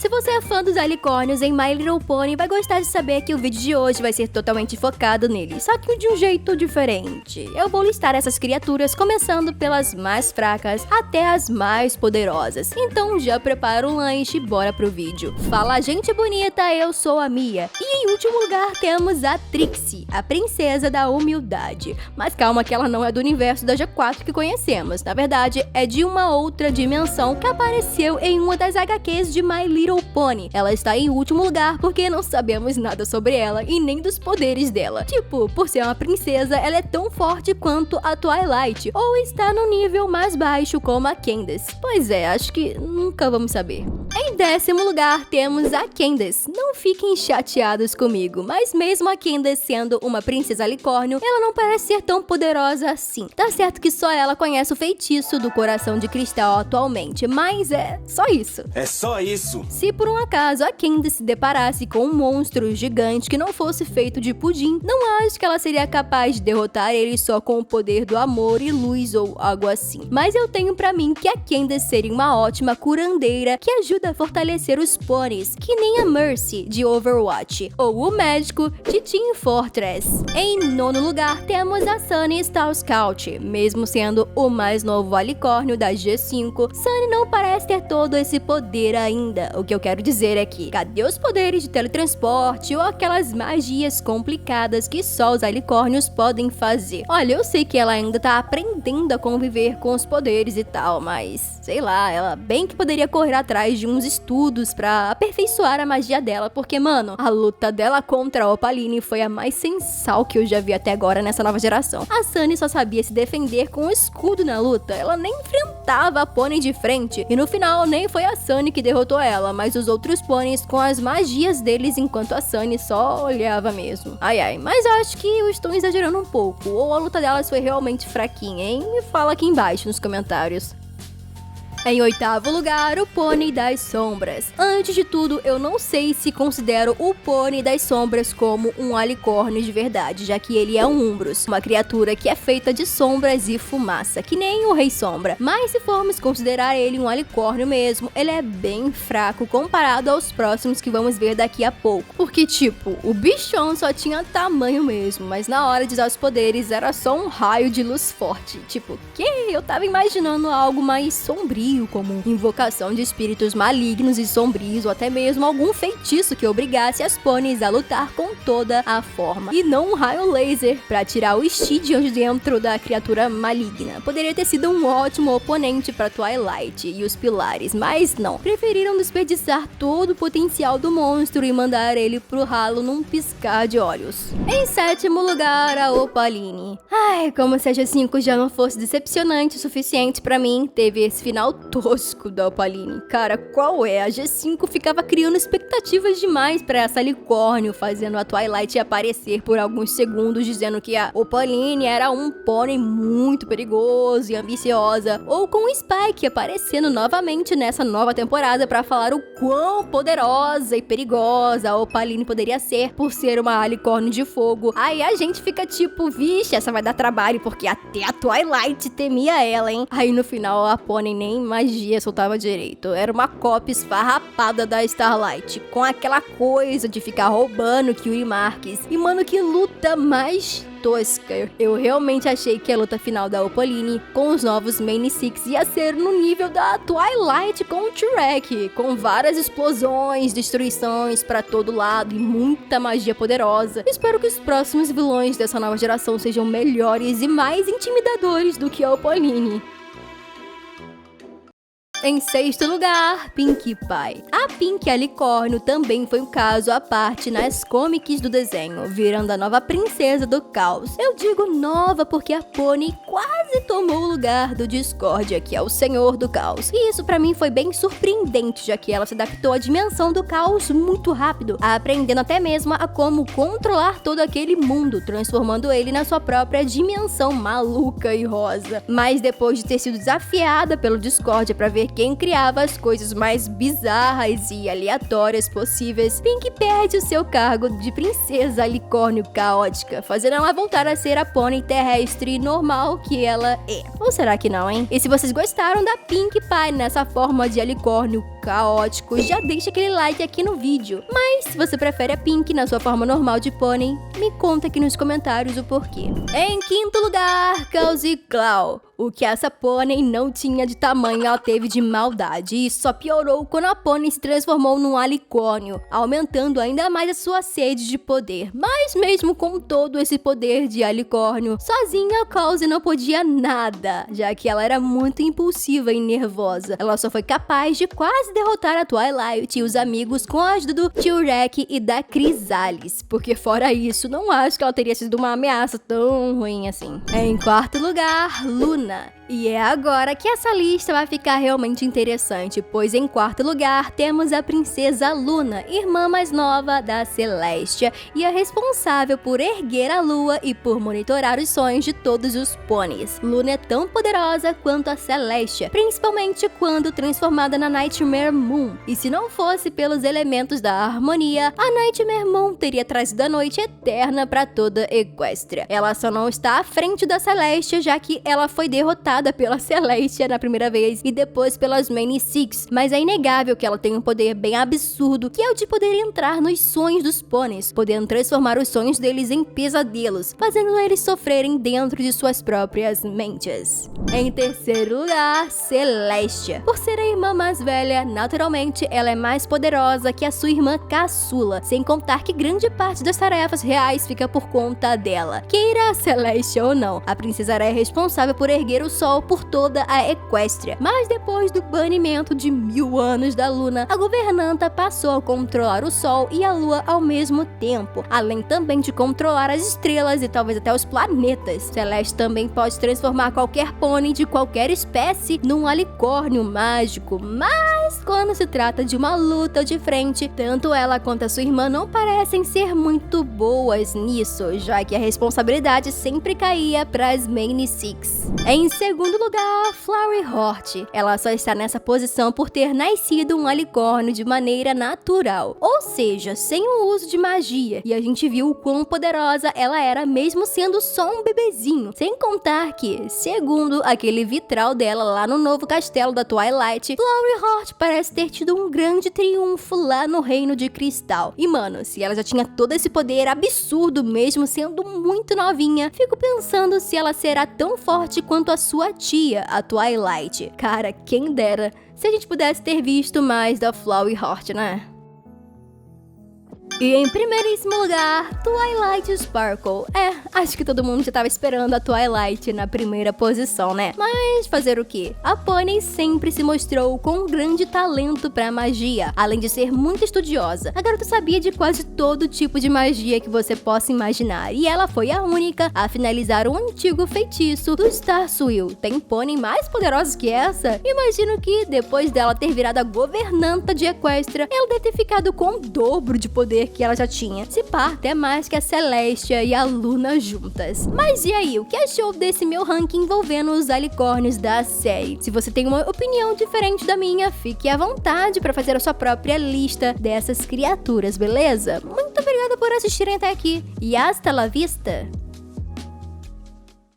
Se você é fã dos unicórnios em My Little Pony, vai gostar de saber que o vídeo de hoje vai ser totalmente focado neles, só que de um jeito diferente. Eu vou listar essas criaturas começando pelas mais fracas até as mais poderosas. Então já prepara um lanche e bora pro vídeo. Fala, gente bonita, eu sou a Mia. E em último lugar temos a Trixie, a princesa da humildade. Mas calma que ela não é do universo da G4 que conhecemos. Na verdade, é de uma outra dimensão que apareceu em uma das HQs de My Little Pony. Ela está em último lugar porque não sabemos nada sobre ela e nem dos poderes dela. Tipo, por ser uma princesa, ela é tão forte quanto a Twilight, ou está no nível mais baixo como a Candace. Pois é, acho que nunca vamos saber. Em 10º lugar temos a Candace. Não fiquem chateados comigo, mas mesmo a Candace sendo uma princesa unicórnio, ela não parece ser tão poderosa assim. Tá certo que só ela conhece o feitiço do coração de cristal atualmente, mas é só isso. É só isso. Se por um acaso a Candace se deparasse com um monstro gigante que não fosse feito de pudim, não acho que ela seria capaz de derrotar ele só com o poder do amor e luz ou algo assim. Mas eu tenho pra mim que a Candace seria uma ótima curandeira que ajuda a fortalecer os pôneis, que nem a Mercy de Overwatch, ou o médico de Team Fortress. Em 9º lugar temos a Sunny Star Scout. Mesmo sendo o mais novo unicórnio da G5, Sunny não parece ter todo esse poder ainda. O que eu quero dizer é que, cadê os poderes de teletransporte ou aquelas magias complicadas que só os unicórnios podem fazer? Olha, eu sei que ela ainda tá aprendendo a conviver com os poderes e tal, mas sei lá, ela bem que poderia correr atrás de uns estudos pra aperfeiçoar a magia dela, porque, mano, a luta dela contra a Opaline foi a mais sensal que eu já vi até agora nessa nova geração. A Sunny só sabia se defender com o escudo na luta, ela nem enfrentava a Pony de frente, e no final nem foi a Sunny que derrotou ela, mas os outros pôneis com as magias deles, enquanto a Sunny só olhava mesmo. Ai ai, mas eu acho que eu estou exagerando um pouco, ou a luta delas foi realmente fraquinha, hein? Me fala aqui embaixo nos comentários. Em 8º lugar, o Pônei das Sombras. Antes de tudo, eu não sei se considero o Pônei das Sombras como um unicórnio de verdade, já que ele é um Umbros, uma criatura que é feita de sombras e fumaça, que nem o Rei Sombra. Mas se formos considerar ele um unicórnio mesmo, ele é bem fraco comparado aos próximos que vamos ver daqui a pouco. Porque, tipo, o bichão só tinha tamanho mesmo, mas na hora de usar os poderes era só um raio de luz forte. Tipo, que? Eu tava imaginando algo mais sombrio, como invocação de espíritos malignos e sombrios, ou até mesmo algum feitiço que obrigasse as pôneis a lutar com toda a forma, e não um raio laser pra tirar o Stygian de dentro da criatura maligna. Poderia ter sido um ótimo oponente pra Twilight e os pilares, mas não. Preferiram desperdiçar todo o potencial do monstro e mandar ele pro ralo num piscar de olhos. Em 7º lugar, a Opaline. Ai, como se a G5 já não fosse decepcionante o suficiente pra mim, teve esse final tosco da Opaline. Cara, qual é? A G5 ficava criando expectativas demais pra essa unicórnio, fazendo a Twilight aparecer por alguns segundos, dizendo que a Opaline era um pônei muito perigoso e ambiciosa, ou com o Spike aparecendo novamente nessa nova temporada pra falar o quão poderosa e perigosa a Opaline poderia ser por ser uma unicórnio de fogo. Aí a gente fica tipo, vixe, essa vai dar trabalho, porque até a Twilight temia ela, hein? Aí no final a pônei nem magia soltava direito. Era uma cópia esfarrapada da Starlight, com aquela coisa de ficar roubando Cutie Marks. E mano, que luta mais tosca. Eu realmente achei que a luta final da Opaline com os novos Main Six ia ser no nível da Twilight com o T-Rex, com várias explosões, destruições pra todo lado e muita magia poderosa. Espero que os próximos vilões dessa nova geração sejam melhores e mais intimidadores do que a Opaline. Em 6º lugar, Pinkie Pie. A Pinkie Unicórnio também foi um caso à parte nas comics do desenho, virando a nova princesa do caos. Eu digo nova porque a Pony quase tomou o lugar do Discordia, que é o senhor do caos. E isso pra mim foi bem surpreendente, já que ela se adaptou à dimensão do caos muito rápido, aprendendo até mesmo a como controlar todo aquele mundo, transformando ele na sua própria dimensão maluca e rosa. Mas depois de ter sido desafiada pelo Discordia pra ver quem criava as coisas mais bizarras e aleatórias possíveis, Pinkie perde o seu cargo de princesa unicórnio caótica, fazendo ela voltar a ser a pônei terrestre normal que ela é. Ou será que não, hein? E se vocês gostaram da Pinkie Pie nessa forma de unicórnio caótico, já deixa aquele like aqui no vídeo. Mas se você prefere a Pink na sua forma normal de pônei, me conta aqui nos comentários o porquê. Em quinto lugar, Cozy Claw. O que essa pônei não tinha de tamanho ela teve de maldade, e só piorou quando a pônei se transformou num alicórnio, aumentando ainda mais a sua sede de poder. Mas mesmo com todo esse poder de alicórnio, sozinha a Cozy não podia nada, já que ela era muito impulsiva e nervosa. Ela só foi capaz de quase derrotar a Twilight e os amigos com a ajuda do Tio Rek e da Chrysalis, porque fora isso, não acho que ela teria sido uma ameaça tão ruim assim. Em quarto lugar, Luna. E é agora que essa lista vai ficar realmente interessante, pois em quarto lugar temos a princesa Luna, irmã mais nova da Celestia e a responsável por erguer a lua e por monitorar os sonhos de todos os pôneis. Luna é tão poderosa quanto a Celestia, principalmente quando transformada na Nightmare Moon. E se não fosse pelos elementos da harmonia, a Nightmare Moon teria trazido a noite eterna para toda Equestria. Ela só não está à frente da Celestia, já que ela foi derrotada pela Celestia na primeira vez e depois pelas Many Six, mas é inegável que ela tem um poder bem absurdo, que é o de poder entrar nos sonhos dos pôneis, podendo transformar os sonhos deles em pesadelos, fazendo eles sofrerem dentro de suas próprias mentes. Em terceiro lugar, Celestia. Por ser a irmã mais velha, naturalmente ela é mais poderosa que a sua irmã caçula, sem contar que grande parte das tarefas reais fica por conta dela. Queira a Celestia ou não, a princesa é responsável por erguer o sol por toda a Equestria. Mas depois do banimento de 1000 anos da Luna, a governanta passou a controlar o sol e a lua ao mesmo tempo, além também de controlar as estrelas e talvez até os planetas. Celeste também pode transformar qualquer pônei de qualquer espécie num alicórnio mágico, mas quando se trata de uma luta de frente, tanto ela quanto a sua irmã não parecem ser muito boas nisso, já que a responsabilidade sempre caía para as Many Six. Em segundo lugar, Flowey Hort. Ela só está nessa posição por ter nascido um alicórnio de maneira natural, ou seja, sem o uso de magia, e a gente viu o quão poderosa ela era mesmo sendo só um bebezinho, sem contar que, segundo aquele vitral dela lá no novo castelo da Twilight, Flowey Hort parece ter tido um grande triunfo lá no Reino de Cristal. E mano, se ela já tinha todo esse poder absurdo mesmo sendo muito novinha, fico pensando se ela será tão forte quanto a sua tia, a Twilight. Cara, quem dera se a gente pudesse ter visto mais da Flowey Hort, né? E em primeiríssimo lugar, Twilight Sparkle. Acho que todo mundo já tava esperando a Twilight na primeira posição, né? Mas fazer o quê? A pônei sempre se mostrou com um grande talento pra magia, além de ser muito estudiosa. A garota sabia de quase todo tipo de magia que você possa imaginar, e ela foi a única a finalizar um antigo feitiço do Starswill. Tem pônei mais poderosos que essa? Imagino que, depois dela ter virado a governanta de Equestria, ela deve ter ficado com o dobro de poder que ela já tinha. Se pá, até mais que a Celestia e a Luna juntas. Mas e aí, o que achou desse meu ranking envolvendo os alicórnios da série? Se você tem uma opinião diferente da minha, fique à vontade para fazer a sua própria lista dessas criaturas, beleza? Muito obrigada por assistirem até aqui e hasta la vista!